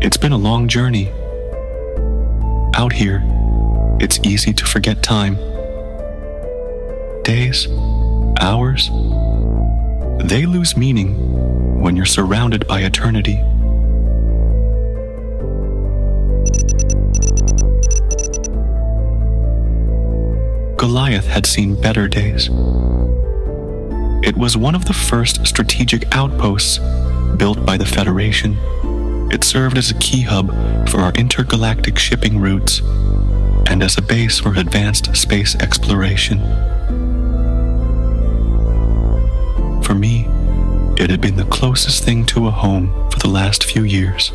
It's been a long journey. Out here, it's easy to forget time. Days, hours, they lose meaning when you're surrounded by eternity. Goliath had seen better days. It was one of the first strategic outposts built by the Federation. It served as a key hub for our intergalactic shipping routes and as a base for advanced space exploration. For me, it had been the closest thing to a home for the last few years.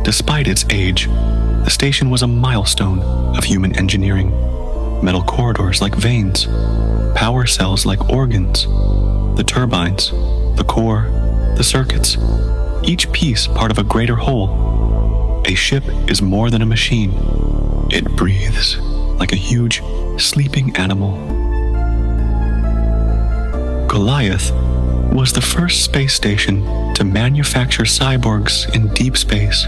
Despite its age, the station was a milestone of human engineering. Metal corridors like veins, power cells like organs, the turbines, the core, the circuits, each piece part of a greater whole. A ship is more than a machine. It breathes like a huge, sleeping animal. Goliath was the first space station to manufacture cyborgs in deep space.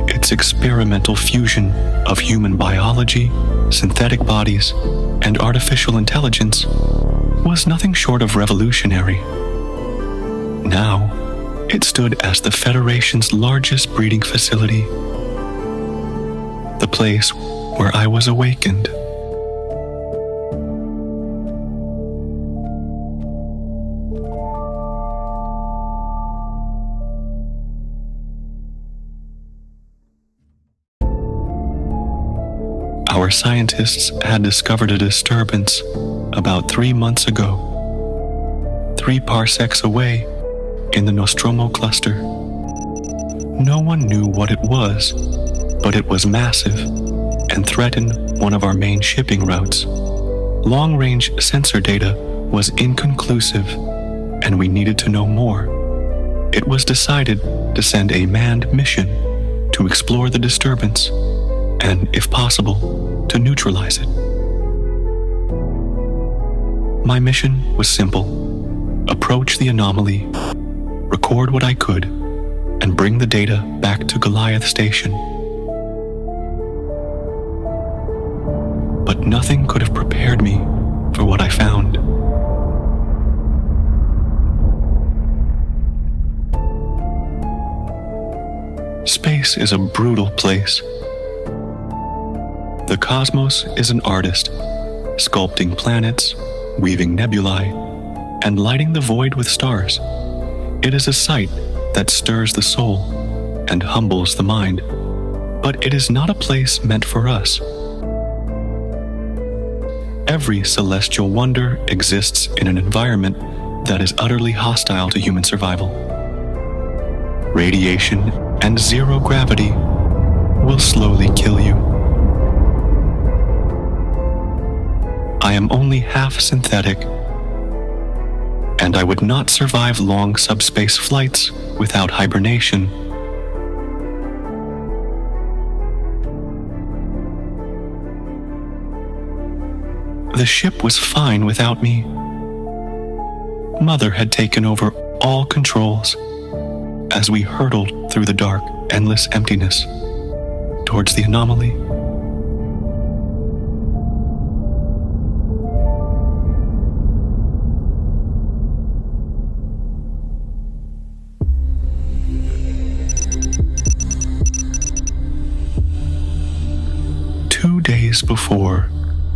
Its experimental fusion of human biology, synthetic bodies, and artificial intelligence was nothing short of revolutionary. Now, it stood as the Federation's largest breeding facility, the place where I was awakened. Our scientists had discovered a disturbance about 3 months ago, 3 parsecs away in the Nostromo cluster. No one knew what it was, but it was massive and threatened one of our main shipping routes. Long-range sensor data was inconclusive, and we needed to know more. It was decided to send a manned mission to explore the disturbance and, if possible, to neutralize it. My mission was simple: approach the anomaly, record what I could, and bring the data back to Goliath Station. But nothing could have prepared me for what I found. Space is a brutal place. The cosmos is an artist, sculpting planets, weaving nebulae, and lighting the void with stars. It is a sight that stirs the soul and humbles the mind, but it is not a place meant for us. Every celestial wonder exists in an environment that is utterly hostile to human survival. Radiation and zero gravity will slowly kill you. I am only half synthetic, and I would not survive long subspace flights without hibernation. The ship was fine without me. Mother had taken over all controls as we hurtled through the dark, endless emptiness towards the anomaly. Before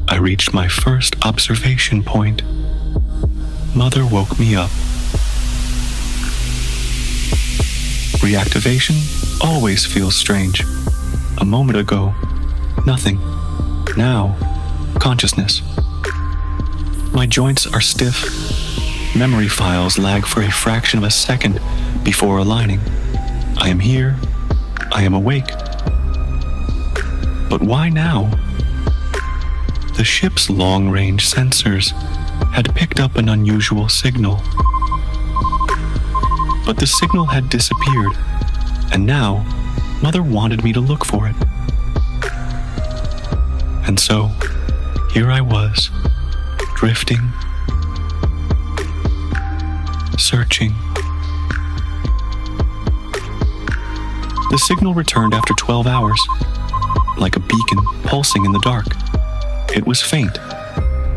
I reached my first observation point, Mother woke me up. Reactivation always feels strange. A moment ago, nothing. Now, consciousness. My joints are stiff. Memory files lag for a fraction of a second before aligning. I am here. I am awake. But why now? The ship's long-range sensors had picked up an unusual signal. But the signal had disappeared, and now Mother wanted me to look for it. And so, here I was, drifting searching. The signal returned after 12 hours, like a beacon pulsing in the dark. It was faint,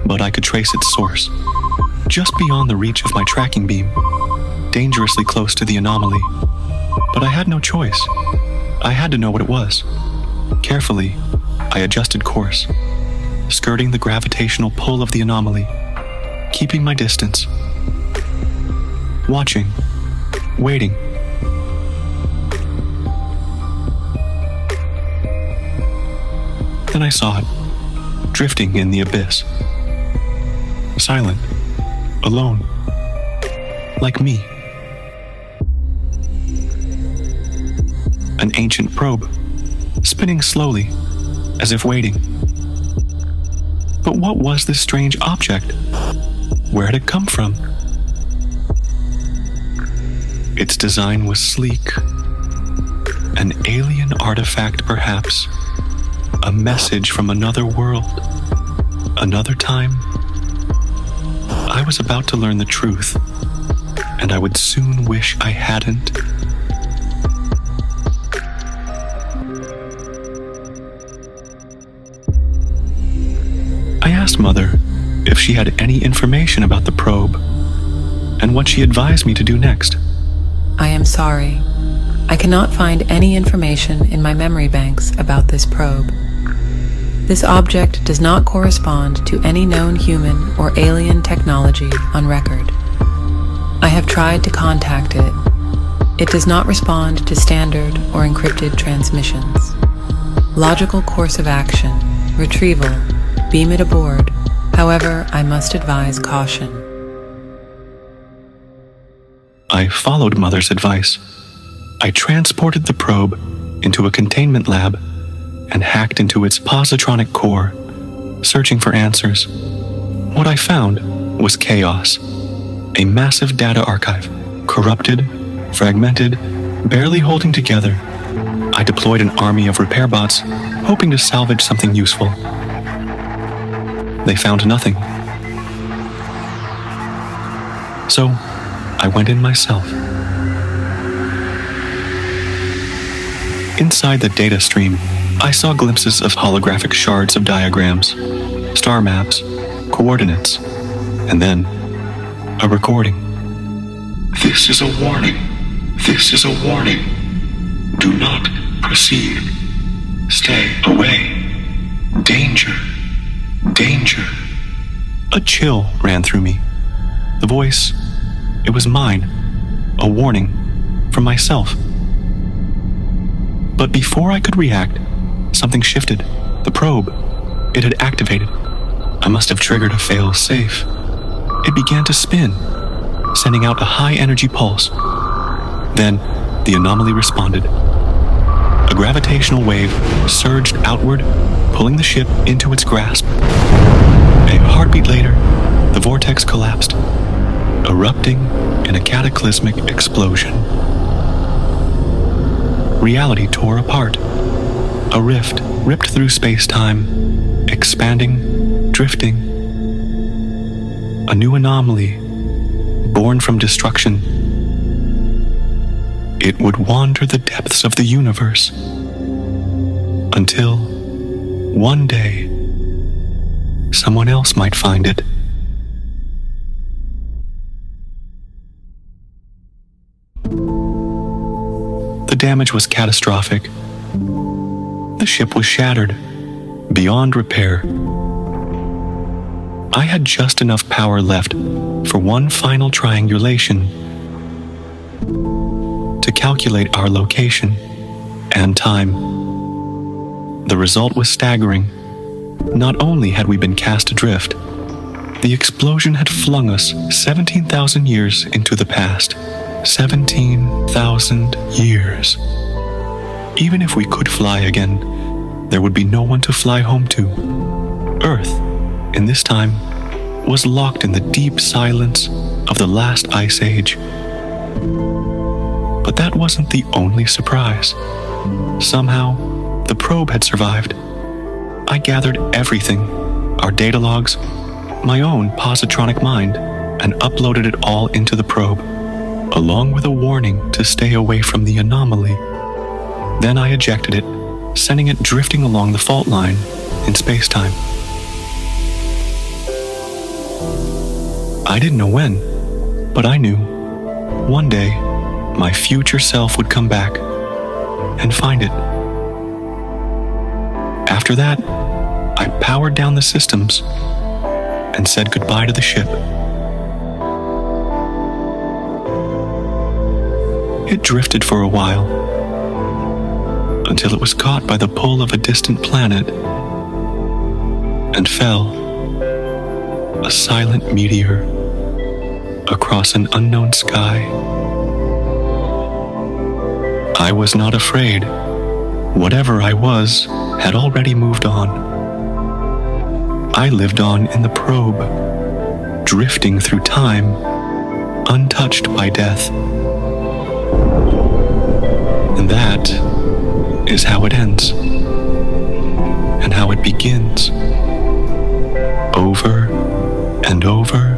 but I could trace its source, just beyond the reach of my tracking beam, dangerously close to the anomaly. But I had no choice. I had to know what it was. Carefully, I adjusted course, skirting the gravitational pull of the anomaly, keeping my distance, watching, waiting. Then I saw it, drifting in the abyss. Silent, alone, like me. An ancient probe, spinning slowly, as if waiting. But what was this strange object? Where had it come from? Its design was sleek. An alien artifact, perhaps. A message from another world. Another time. I was about to learn the truth, and I would soon wish I hadn't. I asked Mother if she had any information about the probe, and what she advised me to do next. I am sorry. I cannot find any information in my memory banks about this probe. This object does not correspond to any known human or alien technology on record. I have tried to contact it. It does not respond to standard or encrypted transmissions. Logical course of action, retrieval, beam it aboard. However, I must advise caution. I followed Mother's advice. I transported the probe into a containment lab and hacked into its positronic core, searching for answers. What I found was chaos, a massive data archive, corrupted, fragmented, barely holding together. I deployed an army of repair bots, hoping to salvage something useful. They found nothing. So, I went in myself. Inside the data stream, I saw glimpses of holographic shards of diagrams, star maps, coordinates, and then a recording. This is a warning. This is a warning. Do not proceed. Stay away. Danger. Danger. A chill ran through me. The voice, it was mine, a warning from myself. But before I could react, something shifted. The probe, it had activated. I must have triggered a fail-safe. It began to spin, sending out a high-energy pulse. Then, the anomaly responded. A gravitational wave surged outward, pulling the ship into its grasp. A heartbeat later, the vortex collapsed, erupting in a cataclysmic explosion. Reality tore apart. A rift ripped through space-time, expanding, drifting. A new anomaly, born from destruction. It would wander the depths of the universe until, one day, someone else might find it. The damage was catastrophic. The ship was shattered, beyond repair. I had just enough power left for one final triangulation to calculate our location and time. The result was staggering. Not only had we been cast adrift, the explosion had flung us 17,000 years into the past. 17,000 years. Even if we could fly again, there would be no one to fly home to. Earth, in this time, was locked in the deep silence of the last ice age. But that wasn't the only surprise. Somehow, the probe had survived. I gathered everything, our data logs, my own positronic mind, and uploaded it all into the probe. along with a warning to stay away from the anomaly. Then I ejected it, sending it drifting along the fault line in space-time. I didn't know when, but I knew one day my future self would come back and find it. After that, I powered down the systems and said goodbye to the ship. It drifted for a while, until it was caught by the pull of a distant planet and fell, a silent meteor, across an unknown sky. I was not afraid. Whatever I was had already moved on. I lived on in the probe, drifting through time, untouched by death. And that is how it ends, and how it begins, over and over